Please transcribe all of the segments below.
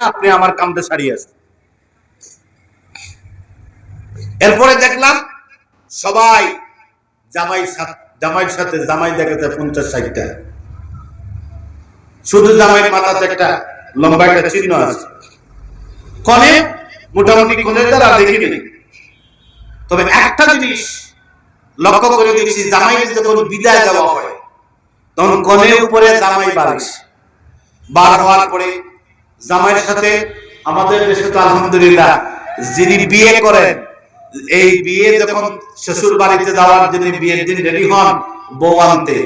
আপনি আমার কামটা সারিয়ে আসেন। এরপরে দেখলাম সবাই জামাইয়ের সাথে জামাই দেখা যায় 50-60টা, শুধু জামাইয়ের মাথাতে একটা লম্বা একটা চিহ্ন আছে। কনে মোটামুটি কনের দ্বারা দেখিনি, তবে একটা জিনিস লক্ষ্য করে দেখছি, জামাইকে যখন বিদায় দেওয়া হয় তখন কনের উপরে জামাই বারিশ বার হওয়ার পরে জামাইয়ের সাথে আমাদের দেশে তো আলহামদুলিল্লাহ যিনি বিয়ে করেন, এই বিয়ে যখন শ্বশুর বাড়িতে যাওয়ার জন্য বিয়ের দিন রেডি হন বউ আনতে,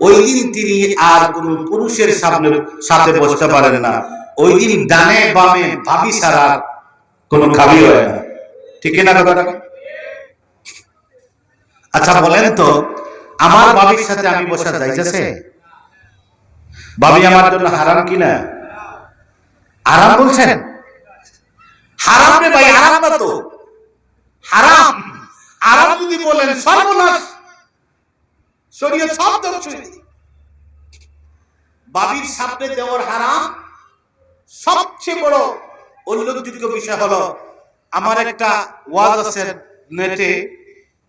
ওই দিন তিনি আর কোন পুরুষের সাথে বসতে পারেন না। ওই দিন ডানে বামে ভাবি ছাড়া কোন খাবি হয় না, ঠিক না কথা? আচ্ছা বলেন তো, আমার ভাবির সাথে আমি বসা যাইতেছে? ভাবি আমার জন্য হারাম কিনা? হারাম বলছেন? হারাম রে ভাই, হারাম না তো, হারাম। হারাম যদি বলেন সর্বনাশ, শরীয়ত সব ধ্বংস। ভাবির সামনে দেওয়ার হারাম। সবচেয়ে বড় উল্লেখযোগ্য বিষয় হলো, আমার একটা ওয়াজ আছে নেটে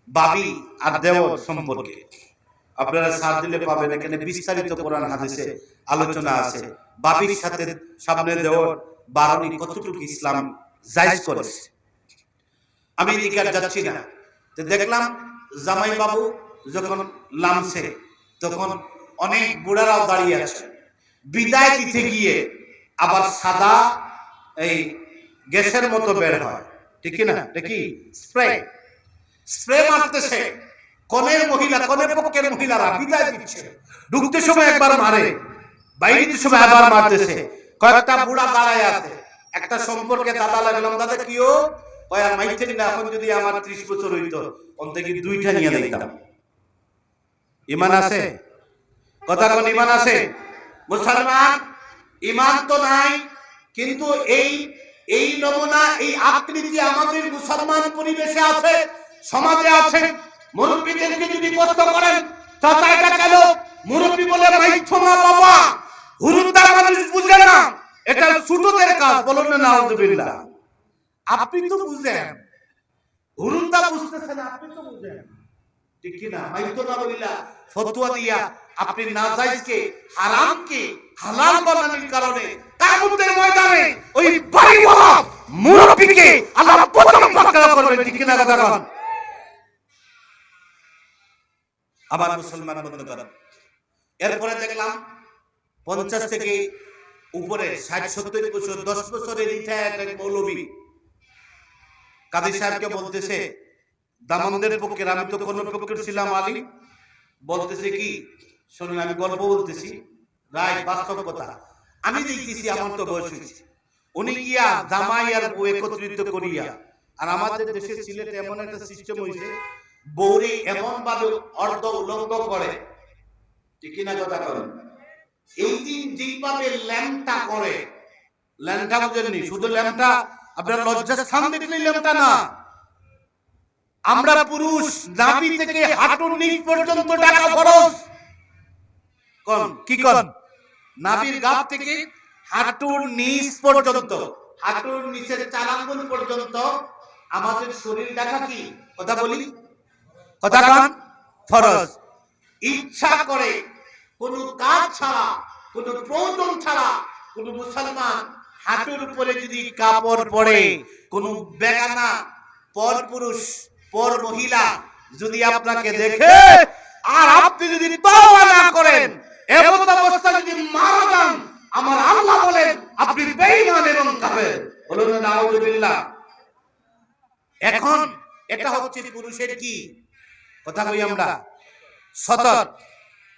ভাবি আর দেওর সম্পর্কে, আপনারা সার্চ দিলে পাবেন। এখানে বিস্তারিত কোরআন হাদিসে আলোচনা আছে ভাবির সাথে সামনে দেওয়ার বারণী কতটুকু ইসলাম জায়েজ করেছে। আমি এদিকে আর যাচ্ছি না। তো দেখলাম জামাই বাবু যখন লামছে তখন অনেক বুড়ারাও দাঁড়িয়ে আছে। বিদায় দিতে গিয়ে আবার সাদা এই গ্যাসের মতো বের হয়, ঠিক না? দেখি স্প্রে মারতেছে। কনের পক্ষের মহিলারা বিদায় দিচ্ছে, ঢুকতে সময় একবার মারে, বাইরে সময় আবার মারতেছে। কয়েকটা বুড়া দাঁড়ায় আছে। একটা সম্পর্কে দাদা লাগলাম, দাদা কিও আর মাইছেন না, এখন যদি আমার 30 বছর হইতো অন্তত 2টা নিয়ে দিতাম। ঈমান আছে? কথা কোন ঈমান আছে? মুসলমান ঈমান তো নাই, কিন্তু এই নমুনা, এই আকৃতি আমাদের মুসলমান পরিবেশে আছে, সমাজে আছে। মুরব্বীদেরকে যদি প্রশ্ন করেন, চাচা এটা কেন, মুরব্বী বলে মাইছো না বাবা, হুরুদা মানুষ বুঝে না, এটা ছোটদের কাজ। বলুন না নাউজুবিল্লাহ। আপনি তো বুঝেন, হুরুদা বুঝতেছেন, আপনি তো বুঝেন, ঠিক কি না? মাইতো না বলিলা ফতোয়া দিয়া আপনি নাজায়েজকে হারামকে হালাল বানানোর কারণে কিয়ামতের ময়দানে ওই বাড়িওয়ালা মুরব্বিকে আল্লাহ প্রথম পাকড়াও করবে, ঠিক কি না কথা কন? আবার মুসলমান বন্ধুগণ, এরপরে দেখলাম 50 থেকে উপরে 60-70 বছর, 10 বছরের রিটায়ার্ড এক মৌলবী কাজী সাহেবকে বলতেছে, দামনদের পক্ষে, আমি তো কোন পক্ষে ছিলাম, আলী বলতেছে কি শুনুন, আমি গল্প বলতেছি, রায় বাস্তব কথা। আমি দেখতেছি, আমার তো বয়স হয়েছে, উনি গিয়া জামাই আর বউ একত্রিত করিয়া, আর আমাদের দেশে সিলেটে এমন একটা সিস্টেম হয়েছে, বউরে এমন ভাবে অর্ধ উলঙ্গ করে, ঠিক না কথা করেন? এই দিন যেভাবে ল্যাম্পটা করে, ল্যাম্পটা বুঝেননি? শুধু ল্যাম্পটা আপনার লজ্জাস্থান দেখলেই ল্যাম্পটা না, আমরা পুরুষ নাভি থেকে হাঁটুর নিচ পর্যন্ত ঢাকা ফরজ। কোন কি কোন? নাভির গাপ থেকে হাঁটুর নিচ পর্যন্ত, হাঁটুর নিচের 4 আঙ্গুল পর্যন্ত আমাদের শরীর ঢাকা কি? কথা বলি, কথা কোন? ফরজ। ইচ্ছা করে কোন কাজ ছাড়া, কোন প্রয়োজন ছাড়া কোন মুসলমান হাঁটুর উপরে যদি কাপড় পরে, কোন বেগানা পর পুরুষ পর মহিলা যদি আপনাকে দেখে আর আপনি যদি তওবা না করেন, এমন অবস্থা যদি মারা যান, আমার আল্লাহ বলেন আপনি বেঈমান এবং কাফের। বলুন না নাউজুবিল্লাহ। এখন এটা হচ্ছে পুরুষের কি কথা কই আমরা, সতর।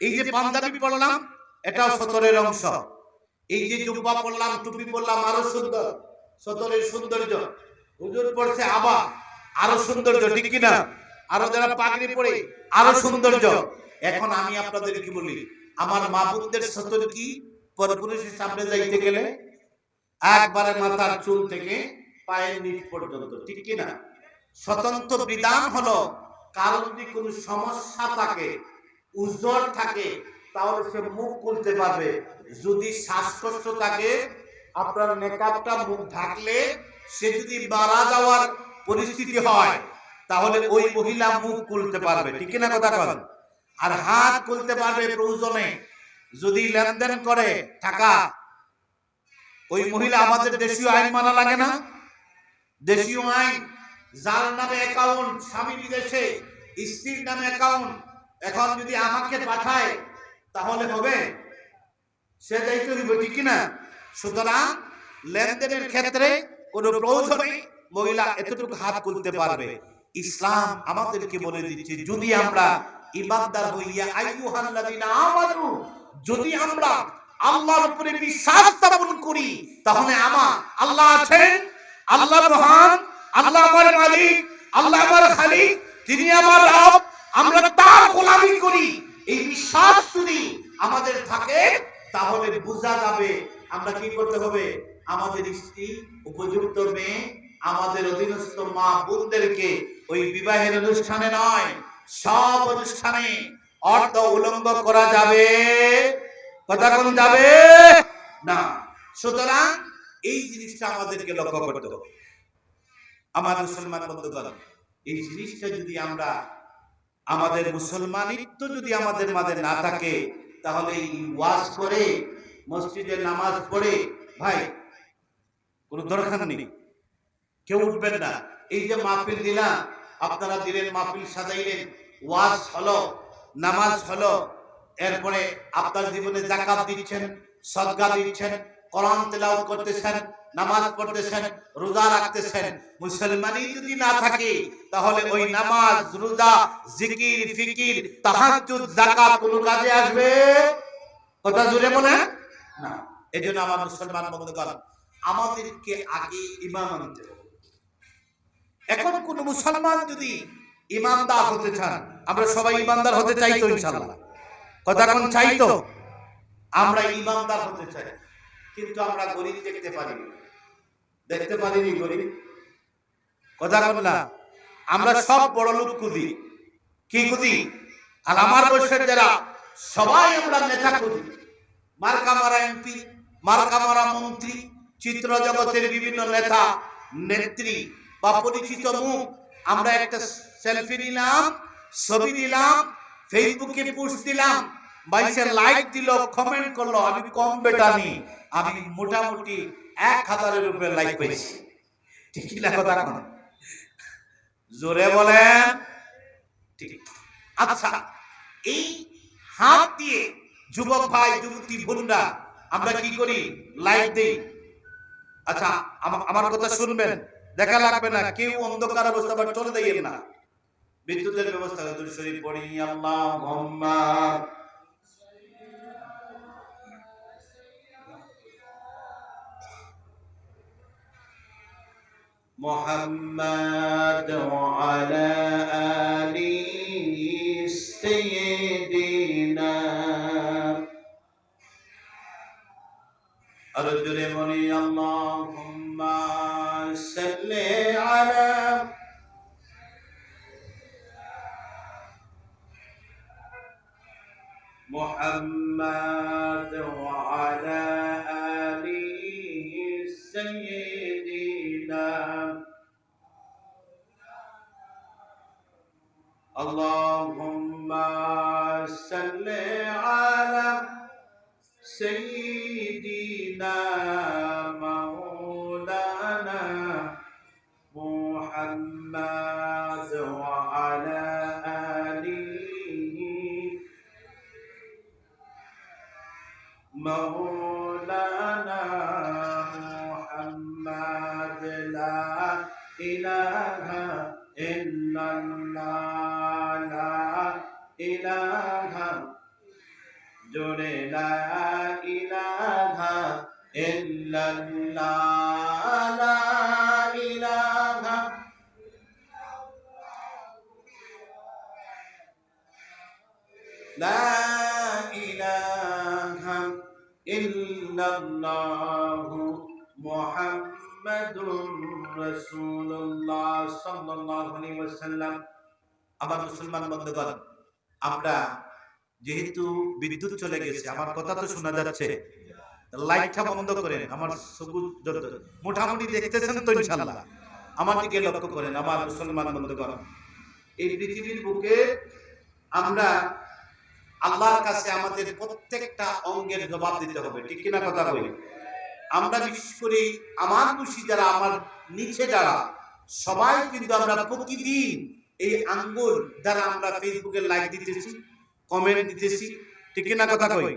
এই যে পাঞ্জাবি পরলাম, এটাও সতরের অংশ। এই যে জুব্বা পরলাম, টুপি পরলাম, আরো সুন্দর, সতরের সৌন্দর্য। হুজুর পড়ছে আবা, আরো সৌন্দর্য, ঠিক কি না? আরো যারা পাগড়ি পরে, আরো সৌন্দর্য। এখন আমি আপনাদের কি বলি, আমার মা বোনদের সতর কি, পরপুরুষের সামনে যাইতে গেলে একবারে মাথার চুল থেকে পায়ের নিচ পর্যন্ত, ঠিক কি না? স্বতন্ত্র বিধান হলো, কারণ যদি কোনো সমস্যা থাকে, উজ্জ্বল থাকে, তাহলে সে মুখ খুলতে পারবে। যদি শ্বাসকষ্ট থাকে আপনার নেকাবটা মুখ ঢাকলে সে যদি মারা যাওয়ার পরিস্থিতি হয় তাহলে ওই মহিলা মুখ খুলতে পারবে, ঠিক না কথা বলেন? আর হাত খুলতে পারবে প্রয়োজনে। যদি লেনদেন করে টাকা, ওই মহিলা, আমাদের দেশীয় আইন মানা লাগে না? দেশীয় আইন, যার নামে অ্যাকাউন্ট, স্বামী বিদেশে, স্ত্রীর নামে অ্যাকাউন্ট, এখন যদি আমাকে পাঠায় তাহলে হবে? সে দায়িত্ব দিব, ঠিক না? সুতরাং লেনদেনের ক্ষেত্রে কোন প্রয়োজনে মহিলা এতটুকু হাত খুলতে পারবে। ইসলাম আমাদেরকে বলে দিচ্ছে, যদি আমরা ইমানদার হইয়া আইয়ুহাল্লাযিনা আমানু, যদি আমরা আল্লাহর উপরে বিশ্বাস স্থাপন করি, তাহলে আমার আল্লাহ আছেন, আল্লাহ মহান, আল্লাহ আমার মালিক, আল্লাহ আমার খালিক, তিনি আমার রব, আমরা তার গোলামি করি, এই বিশ্বাস যদি আমাদের থাকে তাহলে বোঝা যাবে আমরা কি করতে হবে। আমাদের স্ত্রী, উপযুক্ত মেয়ে, আমাদের অধীনস্থ মা বোনদেরকে ওই বিবাহের অনুষ্ঠানে নয়, সব অনুষ্ঠানে অর্ধ উলঙ্গ করা যাবে, কথা কোন যাবে না। সুতরাং এই জিনিসটা আমাদেরকে লক্ষ্য করতে হবে। আমার মুসলমান বন্ধুগণ, এই জিনিসটা যদি আমরা, আমাদের মুসলমানিত্ব যদি আমাদের মাঝে না থাকে, তাহলে এই ওয়াজ করে মসজিদে নামাজ পড়ে ভাই কোনো দরকার নেই, কেউ উঠবেন না। এই যে মাহফিল দিলাম, আপনারা দিলেন, মাহফিল সাজাইলেন, ওয়াজ হলো, নামাজ হলো, এরপরে আপনার জীবনে যাকাত দিচ্ছেন, সদকা দিচ্ছেন, কোরআন তেলাওয়াত করতেছেন, নামাজ পড়তেছেন, রোজা রাখতেছেন। মুসলমানই যদি না থাকে তাহলে ওই নামাজ, রোজা, জিকির, ফিকির, তাহাজ্জুদ, যাকাত কোন কাজে আসবে? কথা জোরে বলেন না। এজন্য আমার মুসলমান বন্ধুগণ, আমাদেরকে আগে ঈমান আনতে হবে। এখন কোন মুসলমান যদি ঈমানদার হতে চান, আমরা সবাই ঈমানদার হতে চাই তো ইনশাআল্লাহ, কথা কোন চাই তো? আমরা ঈমানদার হতে চাই, কিন্তু আমরা গরীব দেখতে পারিনি, দেখতে পারিনি গরীব, কথা কোন না? আমরা সব বড় লোক খুঁজি, কি খুঁজি? আর আমার বয়সের যারা সবাই আমরা নেতা খুঁজি, মার্কা মারা এমপি, মার্কা মারা মন্ত্রী, চিত্র জগতের বিভিন্ন নেতা নেত্রী বা পরিচিত মুখ। আমরা একটা সেলফি নিলাম, ছবি দিলাম, ফেসবুকে পোস্ট দিলাম, বাইশে লাইক দিল, কমেন্ট করলো, আমি কম বেটানি, আমি মোটামুটি 1000-এর উপরে লাইক পেয়েছি, ঠিক না কথা কোন? জোরে বলেন ঠিক। আচ্ছা, এই হাত দিয়ে যুবক ভাই, যুবতী বোনরা আমরা কি করি? লাইক দেই। আচ্ছা, আমার কথা শুনবেন, দেখা লাগবে না, কেউ অন্ধকার অবস্থা বা চলে যাইয়েন না, বিদ্যুতের ব্যবস্থা দুরূদ শরীফ পড়ি। আল্লাহুম্মা মুহাম্মাদ ওয়া আলা আলি সাইয়্যিদিনা, আর জোরে বলি আল্লাহুম্মা সাল্লি আলা মুহাম্মাদ ওয়া আলা আলি সাইয়্যিদিনা, আল্লাহুম্মা সাল্লি আলা সাইয়্যিদিনা মাওলানা মুহাম্মাদ ওয়া আলা আলিহি মাওলানা মুহাম্মাদ, লা ইলাহা ইল্লাল্লাহ, লা ইলাহা, জোরে লা ইলাহা ইল্লাল্লাহ, লা ইলাহা, লা ইলাহা ইল্লাল্লাহ মুহাম্মাদুর রাসূলুল্লাহ সাল্লাল্লাহু আলাইহি ওয়াসাল্লাম। আমার মুসলমান বন্ধুগণ, আমরা যেহেতু বিদ্যুৎ চলে গেছে, আমার কথা তো শোনা যাচ্ছে, লাইটটা বন্ধ করেন, আমার সবুজ মোটামুটি দেখতেছেন তো ইনশাআল্লাহ। আমার দিকে লক্ষ্য করেন আমার মুসলমান বন্ধুগণ। এই পৃথিবীর বুকে আমরা আল্লাহর কাছে আমাদের প্রত্যেকটা অঙ্গের জবাব দিতে হবে, ঠিক কিনা কথা বলি? আমরা বিশেষ করে আমার খুশি যারা, আমার নিচে যারা, সবাই কিন্তু আমরা প্রতিদিন এই আঙ্গুল দ্বারা আমরা ফেসবুকে লাইক দিতেছি, কমেন্ট দিতেছি, ঠিক কিনা কথা কই?